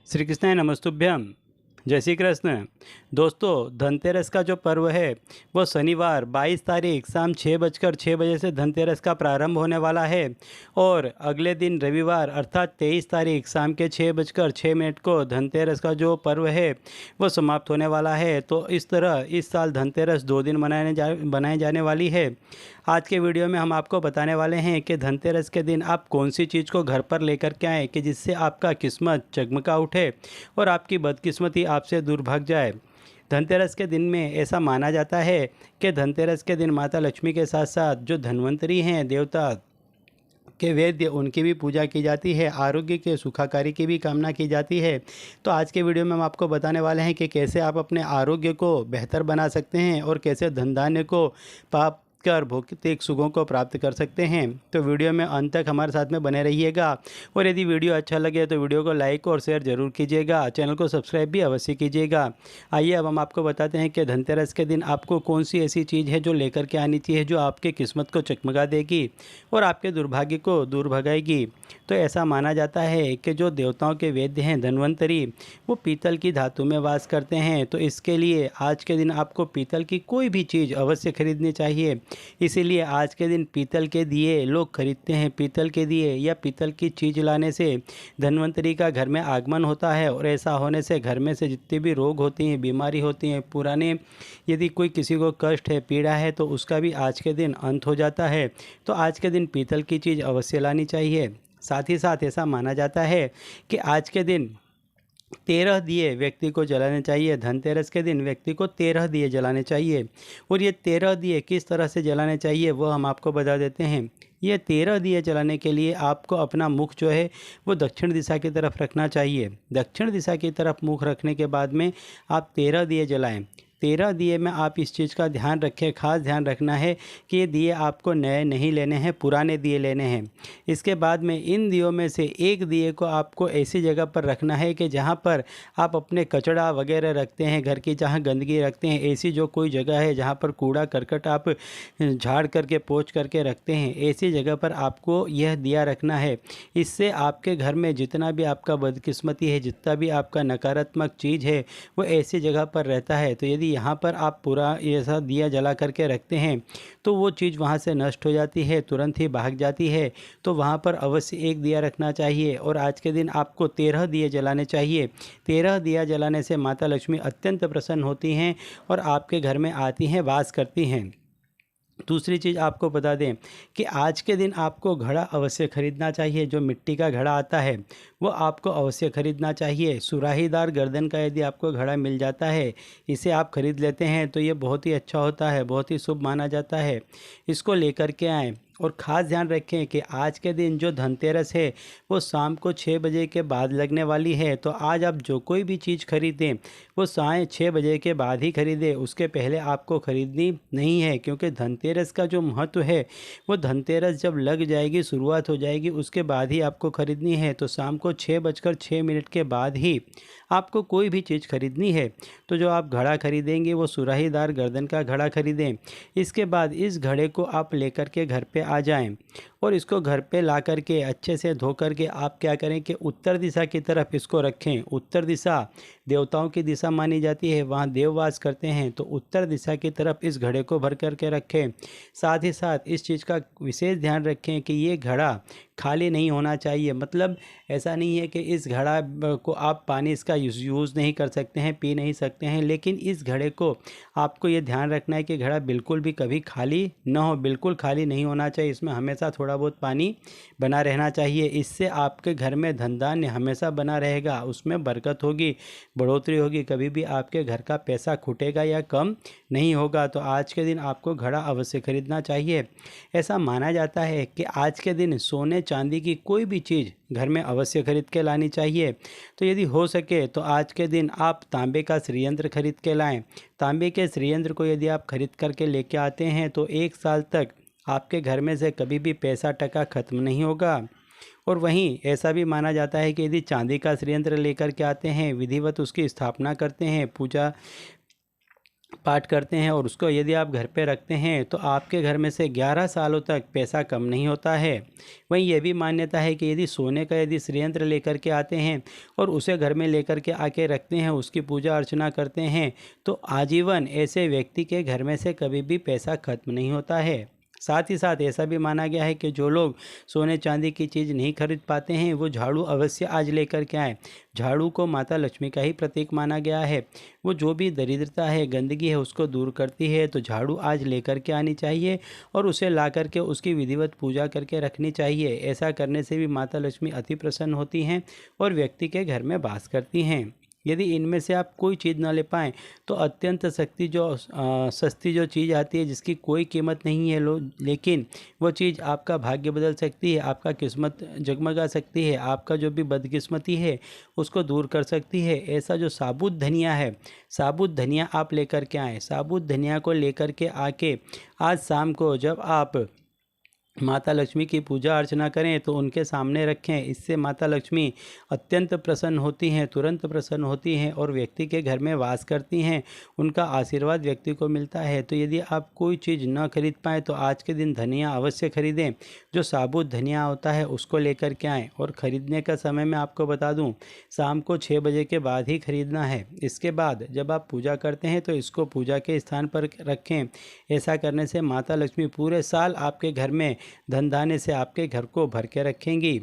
श्री कृष्णाय नमस्तुभ्यम। जय श्री कृष्ण। दोस्तों, धनतेरस का जो पर्व है वो शनिवार 22 तारीख शाम 6:06 से धनतेरस का प्रारंभ होने वाला है और अगले दिन रविवार अर्थात 23 तारीख शाम के 6:06 को धनतेरस का जो पर्व है वो समाप्त होने वाला है। तो इस तरह इस साल धनतेरस 2 दिन बनाए जाने वाली है। आज के वीडियो में हम आपको बताने वाले हैं कि धनतेरस के दिन आप कौन सी चीज़ को घर पर लेकर के आएँ कि जिससे आपका किस्मत जगमगा उठे और आपकी बदकिस्मती आपसे दूर भाग जाए। धनतेरस के दिन में ऐसा माना जाता है कि धनतेरस के दिन माता लक्ष्मी के साथ साथ जो धन्वंतरी हैं देवता के वैद्य उनकी भी पूजा की जाती है, आरोग्य के सुखाकारी की भी कामना की जाती है। तो आज के वीडियो में हम आपको बताने वाले हैं कि कैसे आप अपने आरोग्य को बेहतर बना सकते हैं और कैसे धन धान्य को पाप कर भौतिक सुखों को प्राप्त कर सकते हैं। तो वीडियो में अंत तक हमारे साथ में बने रहिएगा और यदि वीडियो अच्छा लगे तो वीडियो को लाइक और शेयर जरूर कीजिएगा, चैनल को सब्सक्राइब भी अवश्य कीजिएगा। आइए अब हम आपको बताते हैं कि धनतेरस के दिन आपको कौन सी ऐसी चीज़ है जो लेकर के आनी चाहिए जो आपके किस्मत को चकमगा देगी और आपके दुर्भाग्य को दूर भगाएगी। तो ऐसा माना जाता है कि जो देवताओं के वैद्य हैं धन्वंतरी वो पीतल की धातु में वास करते हैं। तो इसके लिए आज के दिन आपको पीतल की कोई भी चीज़ अवश्य खरीदनी चाहिए। इसीलिए आज के दिन पीतल के दिए लोग खरीदते हैं। पीतल के दिए या पीतल की चीज़ लाने से धन्वंतरी का घर में आगमन होता है और ऐसा होने से घर में से जितने भी रोग होती हैं, बीमारी होती हैं, पुराने यदि कोई किसी को कष्ट है, पीड़ा है तो उसका भी आज के दिन अंत हो जाता है। तो आज के दिन पीतल की चीज़ अवश्य लानी चाहिए। साथ ही साथ ऐसा माना जाता है कि आज के दिन 13 दिए व्यक्ति को जलाने चाहिए। धनतेरस के दिन व्यक्ति को 13 दिए जलाने चाहिए और ये 13 दिए किस तरह से जलाने चाहिए वो हम आपको बता देते हैं। ये 13 दिए जलाने के लिए आपको अपना मुख जो है वो दक्षिण दिशा की तरफ रखना चाहिए। दक्षिण दिशा की तरफ मुख रखने के बाद में आप 13 दिए जलाएं। 13 दिए में आप इस चीज़ का ध्यान रखें, खास ध्यान रखना है कि ये दिए आपको नए नहीं लेने हैं, पुराने दिए लेने हैं। इसके बाद में इन दियों में से एक दिए को आपको ऐसी जगह पर रखना है कि जहाँ पर आप अपने कचड़ा वगैरह रखते हैं, घर की जहाँ गंदगी रखते हैं, ऐसी जो कोई जगह है जहाँ पर कूड़ा करकट आप झाड़ करके पोंछ करके रखते हैं, ऐसी जगह पर आपको यह दिया रखना है। इससे आपके घर में जितना भी आपका बदकिस्मती है, जितना भी आपका नकारात्मक चीज़ है वो ऐसी जगह पर रहता है। तो यदि यहाँ पर आप पूरा ऐसा दिया जला करके रखते हैं तो वो चीज़ वहाँ से नष्ट हो जाती है, तुरंत ही भाग जाती है। तो वहाँ पर अवश्य एक दिया रखना चाहिए और आज के दिन आपको 13 दिए जलाने चाहिए। 13 दिया जलाने से माता लक्ष्मी अत्यंत प्रसन्न होती हैं और आपके घर में आती हैं, वास करती हैं। दूसरी चीज़ आपको बता दें कि आज के दिन आपको घड़ा अवश्य खरीदना चाहिए। जो मिट्टी का घड़ा आता है वो आपको अवश्य खरीदना चाहिए। सुराहीदार गर्दन का यदि आपको घड़ा मिल जाता है, इसे आप खरीद लेते हैं तो ये बहुत ही अच्छा होता है, बहुत ही शुभ माना जाता है। इसको लेकर के आएँ और ख़ास ध्यान रखें कि आज के दिन जो धनतेरस है वो शाम को 6 बजे के बाद लगने वाली है। तो आज आप जो कोई भी चीज़ खरीदें वो साढ़े 6 बजे के बाद ही खरीदें, उसके पहले आपको ख़रीदनी नहीं है। क्योंकि धनतेरस का जो महत्व है वो धनतेरस जब लग जाएगी, शुरुआत हो जाएगी, उसके बाद ही आपको ख़रीदनी है। तो शाम को 6:06 के बाद ही आपको कोई भी चीज़ खरीदनी है। तो जो आप घड़ा खरीदेंगे वो सुराहीदार गर्दन का घड़ा खरीदें। इसके बाद इस घड़े को आप लेकर के घर पे आ जाएं और इसको घर पे ला करके अच्छे से धो करके आप क्या करें कि उत्तर दिशा की तरफ इसको रखें। उत्तर दिशा देवताओं की दिशा मानी जाती है, वहाँ देववास करते हैं। तो उत्तर दिशा की तरफ इस घड़े को भर करके रखें। साथ ही साथ इस चीज़ का विशेष ध्यान रखें कि ये घड़ा खाली नहीं होना चाहिए। मतलब ऐसा नहीं है कि इस घड़ा को आप पानी इसका यूज़ नहीं कर सकते हैं, पी नहीं सकते हैं, लेकिन इस घड़े को आपको ये ध्यान रखना है कि घड़ा बिल्कुल भी कभी खाली ना हो, बिल्कुल खाली नहीं होना चाहिए। इसमें हमेशा थोड़ा बहुत पानी बना रहना चाहिए। इससे आपके घर में धन धान्य हमेशा बना रहेगा, उसमें बरकत होगी, बढ़ोतरी होगी, कभी भी आपके घर का पैसा खुटेगा या कम नहीं होगा। तो आज के दिन आपको घड़ा अवश्य खरीदना चाहिए। ऐसा माना जाता है कि आज के दिन सोने चांदी की कोई भी चीज़ घर में अवश्य खरीद के लानी चाहिए। तो यदि हो सके तो आज के दिन आप तांबे का श्रीयंत्र खरीद के लाएं। तांबे के श्रीयंत्र को यदि आप खरीद करके लेके आते हैं तो 1 साल तक आपके घर में से कभी भी पैसा टका ख़त्म नहीं होगा। और वहीं ऐसा भी माना जाता है कि यदि चांदी का श्रीयंत्र लेकर के आते हैं, विधिवत उसकी स्थापना करते हैं, पूजा पाठ करते हैं और उसको यदि आप घर पे रखते हैं तो आपके घर में से 11 सालों तक पैसा कम नहीं होता है। वहीं यह भी मान्यता है कि यदि सोने का यदि श्रीयंत्र लेकर के आते हैं और उसे घर में लेकर के आके रखते हैं, उसकी पूजा अर्चना करते हैं, तो आजीवन ऐसे व्यक्ति के घर में से कभी भी पैसा खत्म नहीं होता है। साथ ही साथ ऐसा भी माना गया है कि जो लोग सोने चांदी की चीज़ नहीं खरीद पाते हैं वो झाड़ू अवश्य आज लेकर के आएँ। झाड़ू को माता लक्ष्मी का ही प्रतीक माना गया है। वो जो भी दरिद्रता है, गंदगी है, उसको दूर करती है। तो झाड़ू आज लेकर के आनी चाहिए और उसे ला करके उसकी विधिवत पूजा करके रखनी चाहिए। ऐसा करने से भी माता लक्ष्मी अति प्रसन्न होती हैं और व्यक्ति के घर में वास करती हैं। यदि इनमें से आप कोई चीज़ ना ले पाएँ तो अत्यंत सस्ती जो चीज़ आती है जिसकी कोई कीमत नहीं है लेकिन वो चीज़ आपका भाग्य बदल सकती है, आपका किस्मत जगमगा सकती है, आपका जो भी बदकिस्मती है उसको दूर कर सकती है। ऐसा जो साबुत धनिया है, साबुत धनिया आप लेकर के आएँ। साबुत धनिया को लेकर के आके आज शाम को जब आप माता लक्ष्मी की पूजा अर्चना करें तो उनके सामने रखें। इससे माता लक्ष्मी अत्यंत प्रसन्न होती हैं, तुरंत प्रसन्न होती हैं और व्यक्ति के घर में वास करती हैं। उनका आशीर्वाद व्यक्ति को मिलता है। तो यदि आप कोई चीज़ न खरीद पाएँ तो आज के दिन धनिया अवश्य खरीदें। जो साबुत धनिया होता है उसको लेकर के आएँ और ख़रीदने का समय मैं आपको बता दूँ, शाम को 6 बजे के बाद ही खरीदना है। इसके बाद जब आप पूजा करते हैं तो इसको पूजा के स्थान पर रखें। ऐसा करने से माता लक्ष्मी पूरे साल आपके घर में धन धान्य से आपके घर को भर के रखेंगी।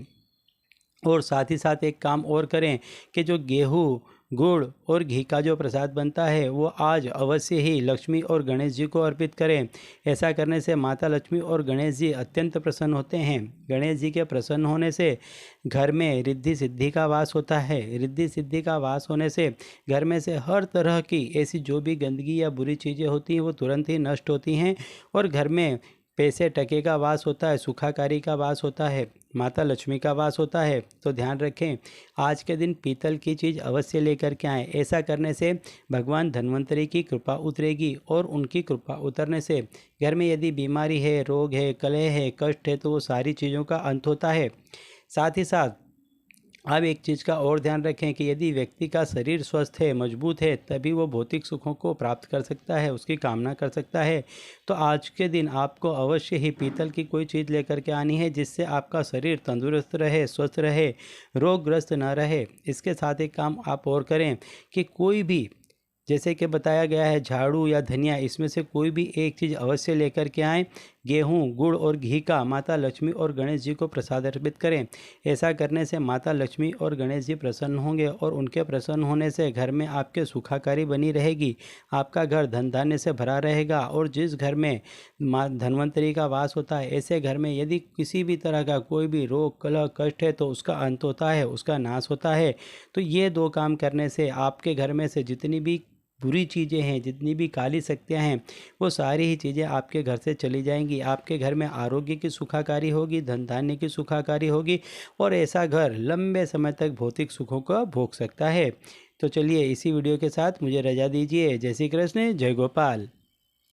और साथ ही साथ एक काम और करें कि जो गेहूँ, गुड़ और घी का जो प्रसाद बनता है वो आज अवश्य ही लक्ष्मी और गणेश जी को अर्पित करें। ऐसा करने से माता लक्ष्मी और गणेश जी अत्यंत प्रसन्न होते हैं। गणेश जी के प्रसन्न होने से घर में रिद्धि सिद्धि का वास होता है। रिद्धि सिद्धि का वास होने से घर में से हर तरह की ऐसी जो भी गंदगी या बुरी चीज़ें होती हैं वो तुरंत ही नष्ट होती हैं और घर में पैसे टके का वास होता है, सुखाकारी का वास होता है, माता लक्ष्मी का वास होता है। तो ध्यान रखें, आज के दिन पीतल की चीज़ अवश्य लेकर के आएँ। ऐसा करने से भगवान धन्वंतरी की कृपा उतरेगी और उनकी कृपा उतरने से घर में यदि बीमारी है, रोग है, कलह है, कष्ट है तो वो सारी चीज़ों का अंत होता है। साथ ही साथ आप एक चीज़ का और ध्यान रखें कि यदि व्यक्ति का शरीर स्वस्थ है, मजबूत है, तभी वो भौतिक सुखों को प्राप्त कर सकता है, उसकी कामना कर सकता है। तो आज के दिन आपको अवश्य ही पीतल की कोई चीज़ लेकर के आनी है जिससे आपका शरीर तंदुरुस्त रहे, स्वस्थ रहे, रोगग्रस्त न रहे। इसके साथ एक काम आप और करें कि कोई भी, जैसे कि बताया गया है, झाड़ू या धनिया, इसमें से कोई भी एक चीज़ अवश्य लेकर के आएँ। गेहूँ, गुड़ और घी का माता लक्ष्मी और गणेश जी को प्रसाद अर्पित करें। ऐसा करने से माता लक्ष्मी और गणेश जी प्रसन्न होंगे और उनके प्रसन्न होने से घर में आपके सुखाकारी बनी रहेगी। आपका घर धन धान्य से भरा रहेगा और जिस घर में माँ धन्वंतरी का वास होता है, ऐसे घर में यदि किसी भी तरह का कोई भी रोग, कलह, कष्ट है तो उसका अंत होता है, उसका नाश होता है। तो ये 2 काम करने से आपके घर में से जितनी भी बुरी चीज़ें हैं, जितनी भी काली शक्तियाँ हैं, वो सारी ही चीज़ें आपके घर से चली जाएंगी। आपके घर में आरोग्य की सुखाकारी होगी, धन धान्य की सुखाकारी होगी और ऐसा घर लंबे समय तक भौतिक सुखों का भोग सकता है। तो चलिए इसी वीडियो के साथ मुझे रजा दीजिए। जय श्री कृष्ण, जय गोपाल।